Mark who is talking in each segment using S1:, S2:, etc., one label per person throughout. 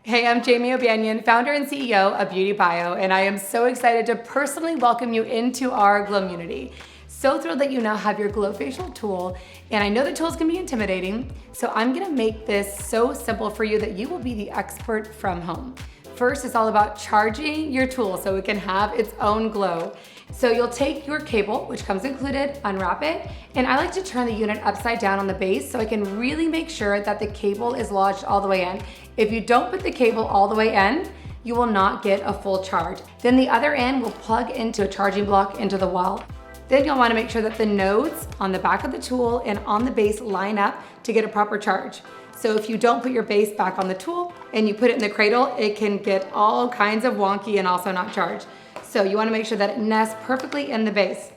S1: Hey, I'm Jamie O'Banion, founder and CEO of Beauty Bio, and I am so excited to personally welcome you into our Glowmunity. So thrilled that you now have your GLOFacial tool, and I know the tools can be intimidating, so I'm gonna make this so simple for you that you will be the expert from home. First, it's all about charging your tool so it can have its own glow. So you'll take your cable, which comes included, unwrap it, and I like to turn the unit upside down on the base so I can really make sure that the cable is lodged all the way in. If you don't put the cable all the way in, you will not get a full charge. Then the other end will plug into a charging block into the wall. Then you'll want to make sure that the nodes on the back of the tool and on the base line up to get a proper charge. So if you don't put your base back on the tool and you put it in the cradle, it can get all kinds of wonky and also not charge. So you want to make sure that it nests perfectly in the base.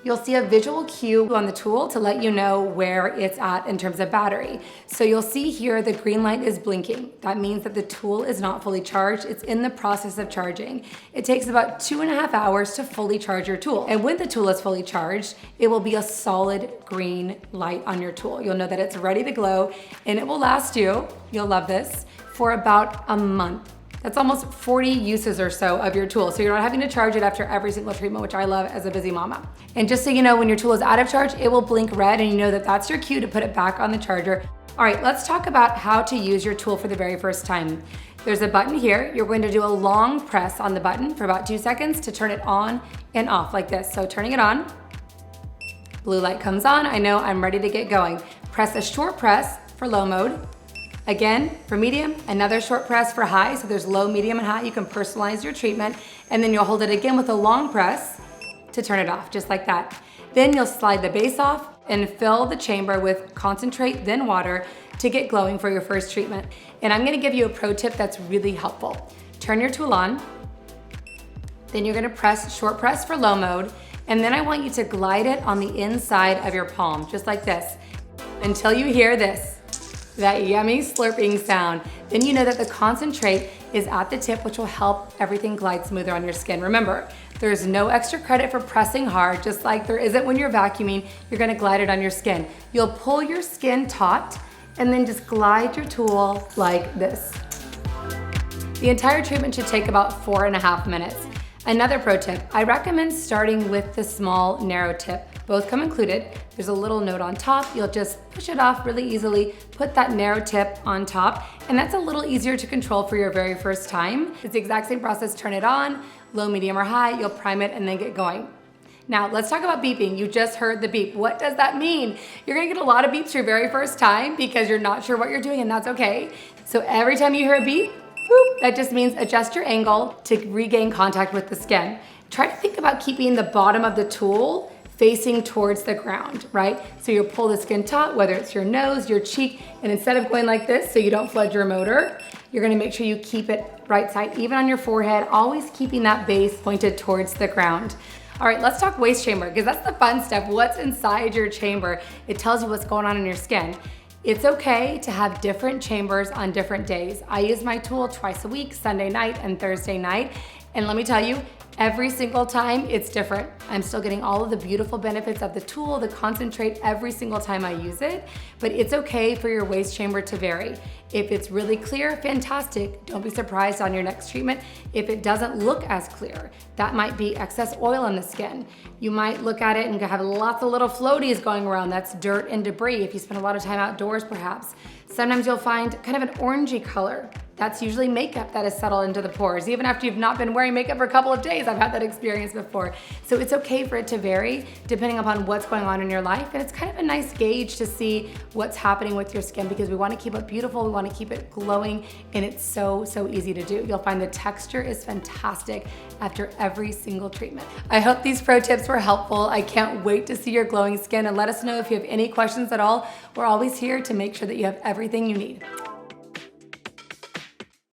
S1: You'll see a visual cue on the tool to let you know where it's at in terms of battery. So you'll see here the green light is blinking. That means that the tool is not fully charged. It's in the process of charging. It takes about 2.5 hours to fully charge your tool. And when the tool is fully charged, it will be a solid green light on your tool. You'll know that it's ready to glow, and it will last you, you'll love this, for about a month. That's almost 40 uses or so of your tool. So you're not having to charge it after every single treatment, which I love as a busy mama. And just so you know, when your tool is out of charge, it will blink red and you know that that's your cue to put it back on the charger. All right, let's talk about how to use your tool for the very first time. There's a button here. You're going to do a long press on the button for about 2 seconds to turn it on and off like this. So turning it on, blue light comes on. I know I'm ready to get going. Press a short press for low mode. Again, for medium, another short press for high. So there's low, medium, and high. You can personalize your treatment. And then you'll hold it again with a long press to turn it off, just like that. Then you'll slide the base off and fill the chamber with concentrate, then water to get glowing for your first treatment. And I'm gonna give you a pro tip that's really helpful. Turn your tool on. Then you're gonna press short press for low mode. And then I want you to glide it on the inside of your palm, just like this, until you hear this. That yummy slurping sound. Then you know that the concentrate is at the tip, which will help everything glide smoother on your skin. Remember, there's no extra credit for pressing hard, just like there isn't when you're vacuuming. You're gonna glide it on your skin. You'll pull your skin taut and then just glide your tool like this. The entire treatment should take about 4.5 minutes. Another pro tip, I recommend starting with the small, narrow tip. Both come included. There's a little node on top. You'll just push it off really easily, put that narrow tip on top, and that's a little easier to control for your very first time. It's the exact same process. Turn it on, low, medium, or high. You'll prime it and then get going. Now, let's talk about beeping. You just heard the beep. What does that mean? You're gonna get a lot of beeps your very first time because you're not sure what you're doing, and that's okay. So every time you hear a beep, boop, that just means adjust your angle to regain contact with the skin. Try to think about keeping the bottom of the tool facing towards the ground, right? So you'll pull the skin taut, whether it's your nose, your cheek, and instead of going like this so you don't flood your motor, you're gonna make sure you keep it right side, even on your forehead, always keeping that base pointed towards the ground. All right, let's talk waist chamber, because that's the fun stuff. What's inside your chamber? It tells you what's going on in your skin. It's okay to have different chambers on different days. I use my tool twice a week, Sunday night and Thursday night. And let me tell you, every single time it's different. I'm still getting all of the beautiful benefits of the tool, the concentrate, every single time I use it, but it's okay for your waist chamber to vary. If it's really clear, fantastic. Don't be surprised on your next treatment if it doesn't look as clear. That might be excess oil on the skin. You might look at it and have lots of little floaties going around. That's dirt and debris if you spend a lot of time outdoors perhaps. Sometimes you'll find kind of an orangey color. That's usually makeup that has settled into the pores. Even after you've not been wearing makeup for a couple of days, I've had that experience before. So it's okay for it to vary depending upon what's going on in your life. And it's kind of a nice gauge to see what's happening with your skin because we want to keep it beautiful, we want to keep it glowing, and it's so easy to do. You'll find the texture is fantastic after every single treatment. I hope these pro tips were helpful. I can't wait to see your glowing skin, and let us know if you have any questions at all. We're always here to make sure that you have everything you need.